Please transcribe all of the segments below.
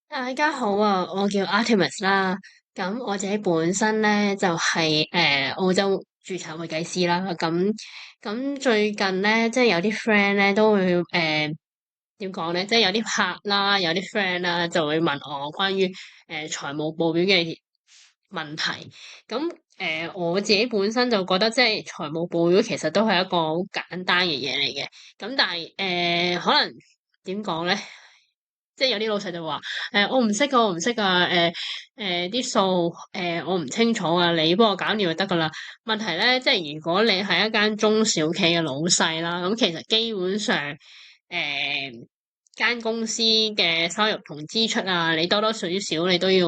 大家好啊，我叫 Artemis 啦。咁我自己本身咧就係、澳洲註冊會計師啦。咁最近咧，即係有啲 friend 咧都會點講咧，即係有啲客啦，有啲 friend 啦就會問我關於財務報表嘅問題。咁我自己本身就覺得即係財務報表其實都係一個好簡單嘅嘢嚟嘅。咁但係可能點講咧？即係有啲老細就話，我唔識噶，我唔識噶，啲數，我唔清楚啊，你幫我搞掂就得噶啦。問題咧，即係如果你係一間中小企嘅老細啦，咁其實基本上，間公司嘅收入同支出啊，你多多少少你都要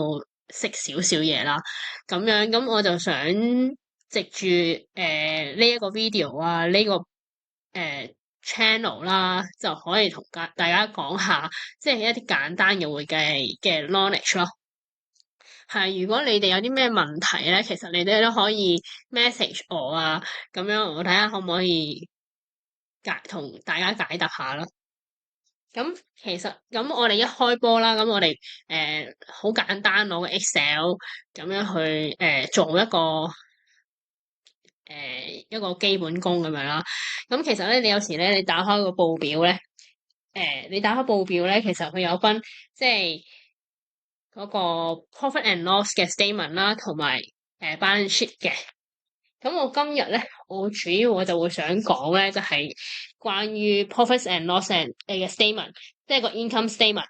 識少少嘢啦。咁樣，咁我就想藉住呢一個 video 啊，呢個誒 channel 啦，就可以同大家講下，即係一啲簡單嘅會計嘅 knowledge 咯。係，如果你哋有啲咩問題咧，其實你哋都可以 message 我啊，咁樣我睇下可唔可以同大家解答下咯。咁其實咁我哋一開波啦，咁我哋好簡單攞個 Excel 咁樣去做一個基本功咁樣啦。咁其實咧，你有時咧，你打開個報表咧，你打開報表咧，其實佢有分即係嗰個 profit and loss 嘅 statement 啦，同埋balance sheet 嘅。咁我今日咧，我主要我就會想講咧，就係關於 profit and loss 嘅 statement，即係個 income statement。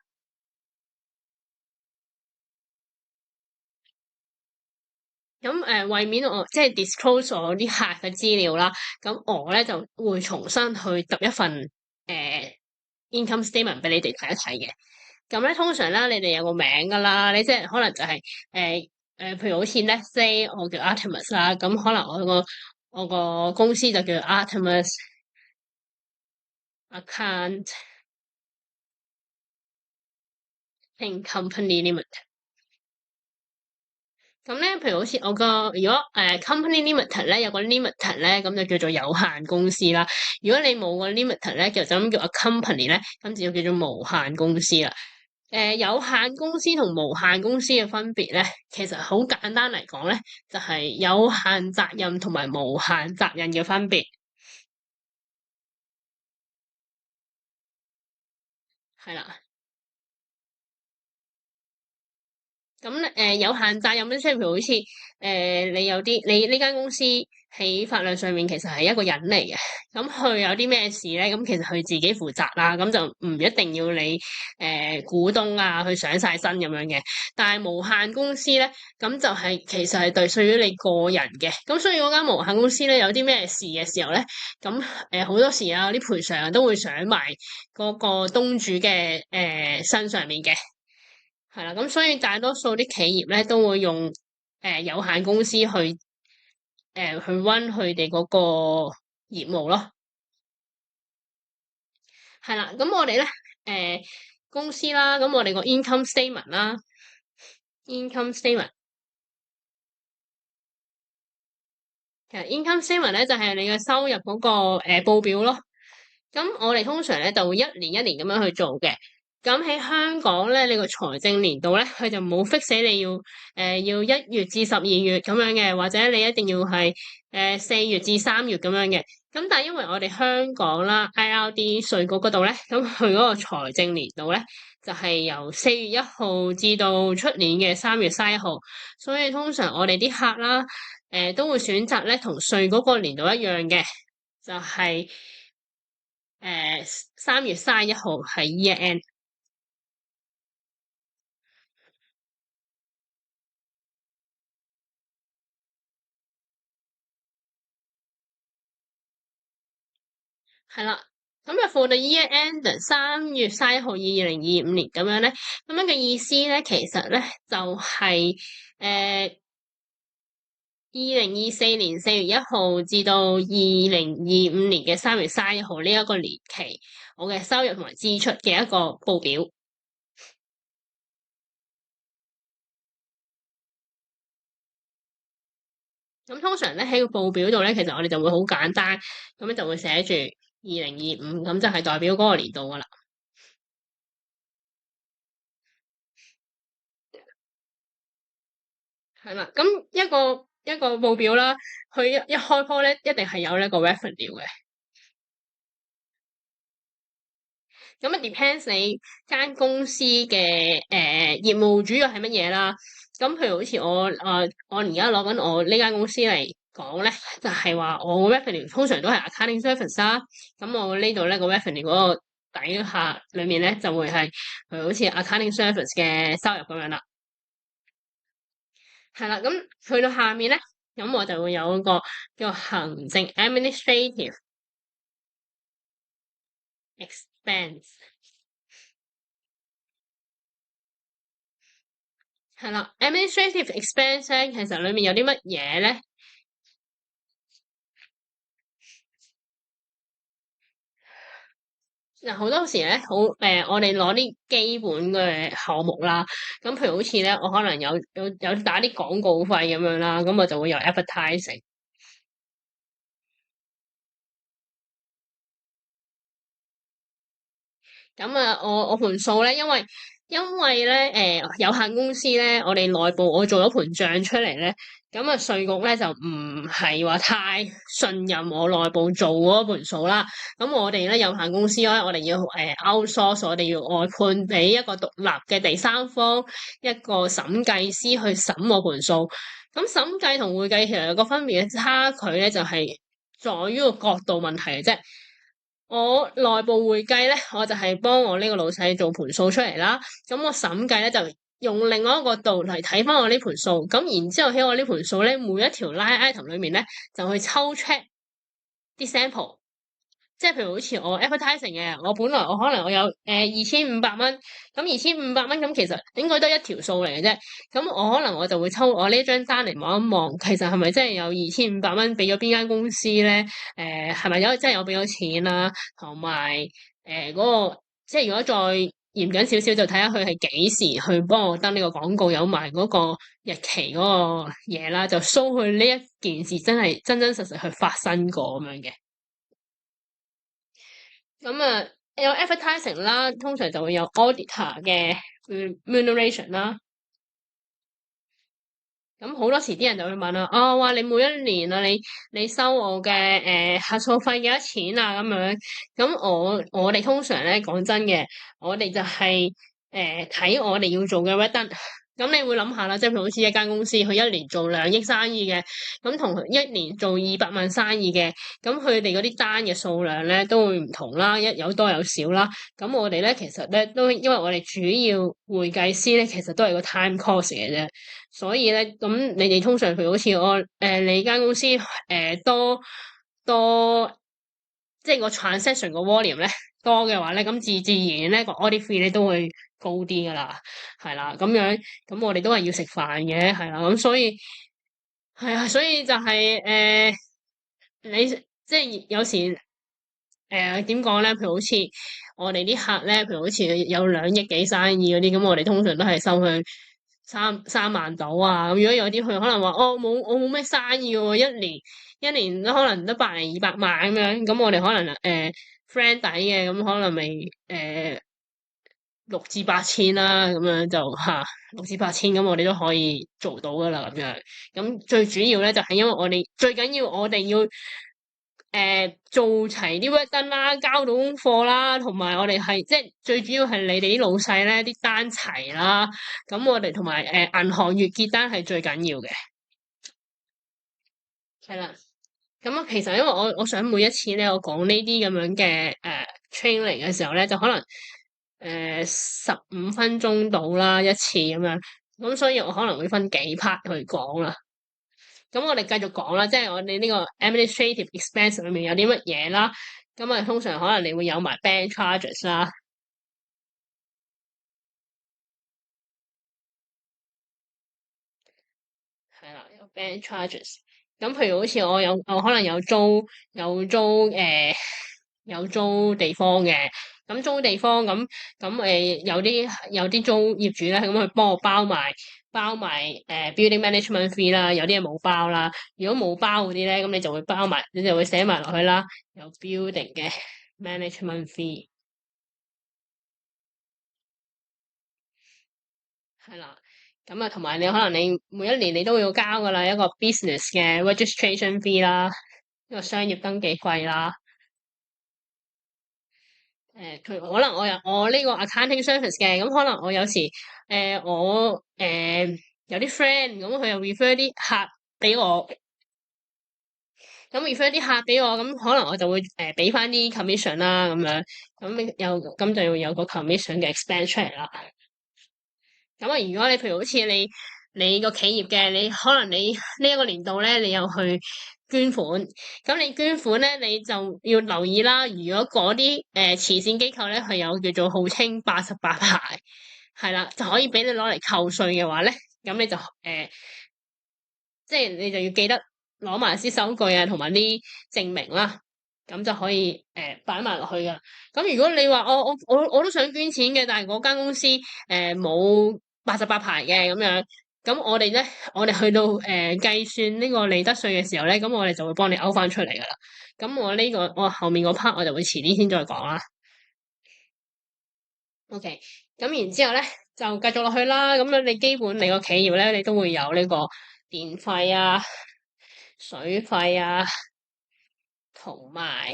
咁為免我即係 disclose 我啲客嘅資料啦，咁我咧就會重新去揼一份income statement 俾你哋睇一睇嘅。咁咧通常咧，你哋有個名噶啦，你即係可能就係譬如好似 let's say 我叫 Artemis 啦，咁可能我個公司就叫 Artemis Account and Company Limited。咁咧，譬如好似我個如果company limited 咧有個 limited 咧，咁就叫做有限公司啦。如果你冇個 limited 咧，就咁叫 a company 咧，咁就叫做無限公司啦。有限公司同無限公司嘅分別咧，其實好簡單嚟講咧，就係有限責任同埋無限責任嘅分別，係啦。咁有限責任咧，即係譬如好似你有啲你呢間公司喺法律上面其實係一個人嚟嘅，咁佢有啲咩事咧，咁其實佢自己負責啦，咁就唔一定要你股東啊去上晒身咁樣嘅。但係無限公司咧，咁就係其實係對屬於你個人嘅，咁所以嗰間無限公司咧有啲咩事嘅時候咧，咁好多時啊啲賠償啊都會上埋嗰個東主嘅身上面嘅。係啦，咁所以大多數啲企業咧都會用有限公司去 run 佢哋嗰個業務咯。係啦，咁我哋咧公司啦，咁我哋個 income statement 啦，income statement 其實 income statement 咧就係你嘅收入嗰個報表咯。咁我哋通常咧就會一年一年咁樣去做嘅。咁喺香港咧，你個財政年度咧，佢就冇 fix 死你要1月至12月咁樣嘅，或者你一定要係4月至3月咁樣嘅。咁但係因為我哋香港啦，IRD 稅局嗰度咧，咁佢嗰個財政年度咧就係由4月1號至到出年嘅3月31號，所以通常我哋啲客啦，都會選擇咧同稅嗰個年度一樣嘅，就係3月31號係 year end。係啦，咁啊，for the year end 3月31號2025年咁樣咧，咁樣嘅意思咧，其實咧就係2024年4月1號至到2025年嘅3月31號呢一個年期，我嘅收入同埋支出嘅一個報表。咁通常咧喺個報表度咧，其實我哋就會好簡單，咁樣就會寫住2025，咁就係代表嗰個年度噶啦。係啦，咁一個報表啦，佢一開波咧，一定係有呢個 revenue 嘅。咁啊，depends 你間公司嘅業務主要係乜嘢啦。咁譬如好似我而家攞緊我呢間公司嚟講咧，就係話我 revenue 通常都係 accounting service 啦。咁我呢度咧個 revenue 嗰個底下裡面咧就會係譬如好似 accounting service 嘅收入咁樣啦。係啦，咁去到下面咧，咁我就會有一個叫行政 administrative expense。係啦，administrative expense 咧，其實裡面有啲乜嘢咧？嗱，好多時咧，我哋攞啲基本嘅項目啦，咁譬如好似咧，我可能有打啲廣告費咁樣啦，咁我就會有 advertising。咁啊，我盤數咧，因為咧，有限公司咧，我哋內部我做咗盤賬出嚟咧，咁啊稅局咧就唔係話太信任我內部做嗰盤數啦。咁我哋咧有限公司咧，我哋要outsource，我哋要外判俾一個獨立嘅第三方一個審計師去審我盤數。咁審計同會計其實有個分別嘅差距咧，就係在於個角度問題嘅啫。我內部會計咧，我就係幫我呢個老細做盤數出嚟啦。咁我審計咧就用另外一個角度嚟睇翻我呢盤數。咁然之後喺我呢盤數咧，每一條 line item 裏面咧，就去抽 check 啲 sample。即係譬如好似我 advertising 嘅，我本來我可能我有2500蚊，咁2500蚊咁其實應該得一條數嚟嘅啫。咁我可能就會抽我呢張單嚟望一望，其實係咪真係有2500蚊俾咗邊間公司咧？係咪真係有俾咗錢啦？同埋嗰個即係如果再嚴謹少少，就睇下佢係幾時去幫我登呢個廣告，有埋嗰個日期嗰個嘢啦，就 show 佢呢一件事真係真真實實去發生過咁樣嘅。咁啊，有 advertising 啦，通常就會有 auditor 嘅 remuneration 啦。咁好多時啲人就會問啦，啊、話你每一年啊，你收我嘅核數費幾多錢啊？咁樣，咁我哋通常咧講真嘅，我哋就係睇我哋要做嘅 work done。咁你會諗下啦，即係譬如好似一間公司，佢一年做2億生意嘅，咁同佢一年做200萬生意嘅，咁佢哋嗰啲單嘅數量咧都會唔同啦，有多有少啦。咁我哋咧其實咧都因為我哋主要會計師咧，其實都係個 time cost 嘅啫。所以咧，咁你哋通常譬如好似你間公司多，即係個 transaction 個 volume 咧多嘅話咧，咁自然咧個 audit fee 咧都會高啲噶啦，係啦，咁樣咁我哋都係要食飯嘅，係啦，咁所以係啊，所以就係你即係有時點講咧？譬如好似我哋啲客咧，譬如好似有2億幾生意嗰啲，咁我哋通常都係收佢三萬到啊。咁如果有啲佢可能話我冇咩生意喎，一年都可能得100零200萬咁樣，咁我哋可能friend 底嘅，咁可能咪6至8千啦，咁樣就6至8千，咁我哋都可以做到噶啦，咁樣。咁最主要咧就係因為最緊要我哋要做齊啲 work done 啦，交到功課啦，同埋我哋係即係最主要係你哋啲老細咧啲單齊啦，咁我哋同埋銀行月結單係最緊要嘅，係啦。咁啊，其實因為我想每一次咧，我講呢啲咁樣嘅training 嘅時候咧，就可能15分鐘到啦一次咁樣，咁所以我可能會分幾 part 去講啦。咁我哋繼續講啦，即係我哋呢個 administrative expense 裏面有啲乜嘢啦。咁啊，通常可能你會有埋 bank charges 啦，係啦，有 bank charges。咁譬如好似我可能有租地方嘅，咁租地方咁有啲租業主咧，咁佢幫我包埋building management fee 啦，有啲嘢冇包啦。如果冇包嗰啲咧，咁你就會包埋，你就會寫埋落去啦。有 building 嘅 management fee 係啦。咁啊，同埋你可能你每一年你都要交噶啦，一個 business 嘅 registration fee 啦，一個商業登記費啦。佢可能我呢個 accounting service 嘅，咁可能我有時我有啲 friend 咁佢又 refer 啲客俾我，咁 refer 啲客俾我，咁可能我就會俾翻啲 commission 啦，咁樣咁就要有個 commission 嘅 expense 出嚟啦。咁啊，如果你譬如好似你個企業嘅，你可能你呢一個年度咧，你又去捐款，咁你捐款咧，你就要留意啦。如果嗰啲慈善機構咧，佢有叫做號稱88牌，係啦，就可以俾你攞嚟扣稅嘅話咧，咁你就即係你就要記得攞埋啲收據啊，同埋啲證明啦，咁就可以擺埋落去噶。咁如果你話我都想捐錢嘅，但係嗰間公司冇88牌嘅咁樣，咁我哋去到計算呢個利得稅嘅時候咧，咁我哋就會幫你勾翻出嚟噶啦。咁我後面嗰 part 我就會遲啲先再講啦。OK，咁然之後咧就繼續落去啦。咁樣你基本你個企業咧，你都會有呢個電費啊、水費啊，同埋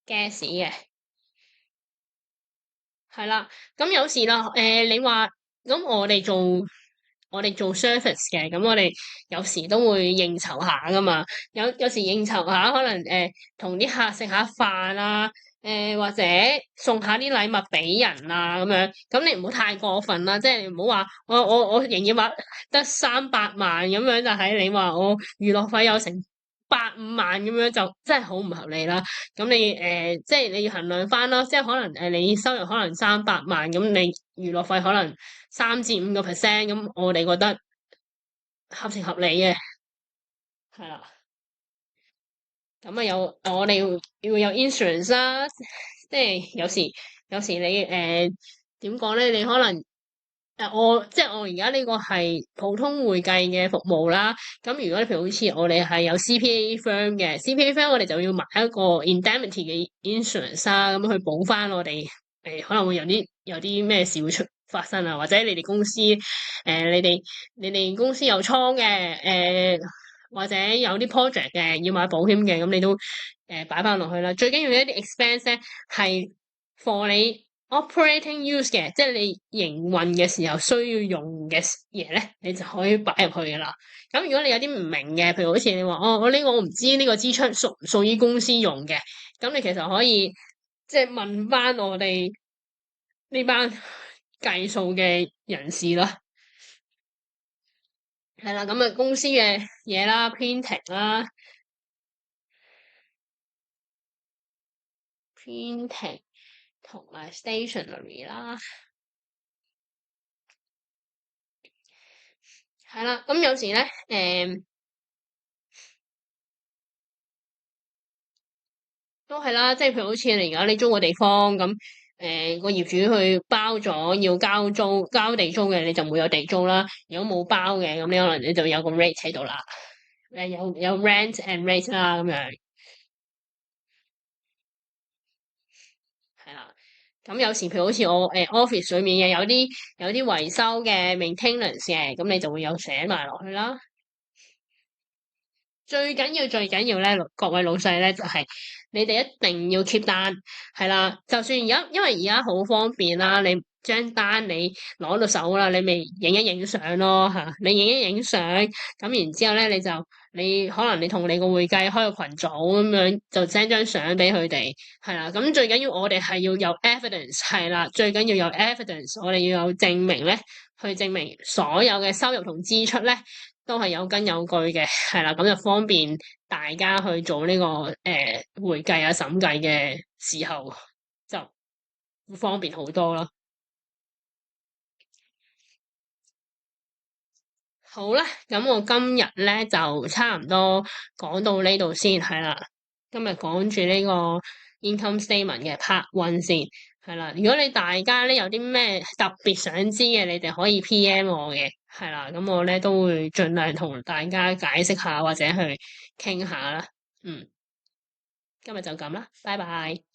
gas 嘅。係啦，咁有時啦，你話咁我哋做 service 嘅，咁我哋有時都會應酬下噶嘛，有時應酬下，可能同啲客食下飯啊，或者送下啲禮物俾人啊咁樣，咁你唔好太過分啦，即係你唔好話我營業額得300萬咁樣，就係你話我娛樂費有成8、5萬咁樣就真係好唔合理啦。咁你即係你要衡量翻咯，即係可能你收入可能300萬，咁你娛樂費可能3至5%，咁我哋覺得合情合理嘅，係啦。咁啊我哋要有 insurance 啦，即係有時你點講咧？你可能即係我而家呢個係普通會計嘅服務啦。咁如果你譬如好似我哋係有 CPA firm 嘅，CPA firm 我哋就要買一個 indemnity 嘅 insurance 啦，咁去補翻我哋可能會有啲咩事會發生啊，或者你哋公司你哋公司有倉嘅或者有啲 project 嘅要買保險嘅，咁你都擺翻落去啦。最緊要一啲 expense 咧係 for 你 operating use 嘅，即係你營運嘅時候需要用嘅嘢咧，你就可以擺入去噶啦。咁如果你有啲唔明嘅，譬如好似你話我呢個我唔知呢個支出屬唔屬於公司用嘅，咁你其實可以即係問翻我哋呢班計數嘅人士啦。係啦，咁啊公司嘅嘢啦，printing 啦，printing 同埋 stationery 啦，係啦，咁有時咧，都係啦，即係譬如好似你而家你租個地方咁，個業主去包咗要交地租嘅，你就冇有地租啦。如果冇包嘅，咁你可能你就有個 rate 喺度啦，有 rent and rate 啦咁樣。係啦，咁有時譬如好似我office 裏面嘅有啲維修嘅 maintenance 嘅，咁你就會有寫埋落去啦。最緊要咧，各位老細咧就係你哋一定要 keep 單，係啦。就算因為而家好方便啦，你張單你攞到手啦，你咪影一影相咯嚇，你影一影相，咁然之後咧你可能你同你個會計開個群組咁樣，就 send 張相俾佢哋，係啦。咁最緊要我哋係要有 evidence，係啦，最緊要有 evidence，我哋要有證明咧，去證明所有嘅收入同支出咧。都係有根有據嘅，係啦，咁就方便大家去做呢個會計啊審計嘅時候就會方便好多咯。好啦，咁我今日咧就差唔多講到呢度先，係啦，今日講住呢個 income statement 嘅 part one 先，係啦。如果你大家咧有啲咩特別想知嘅，你哋可以 PM 我嘅，係啦，咁我咧都會盡量同大家解釋下或者去傾下啦。嗯，今日就咁啦，拜拜。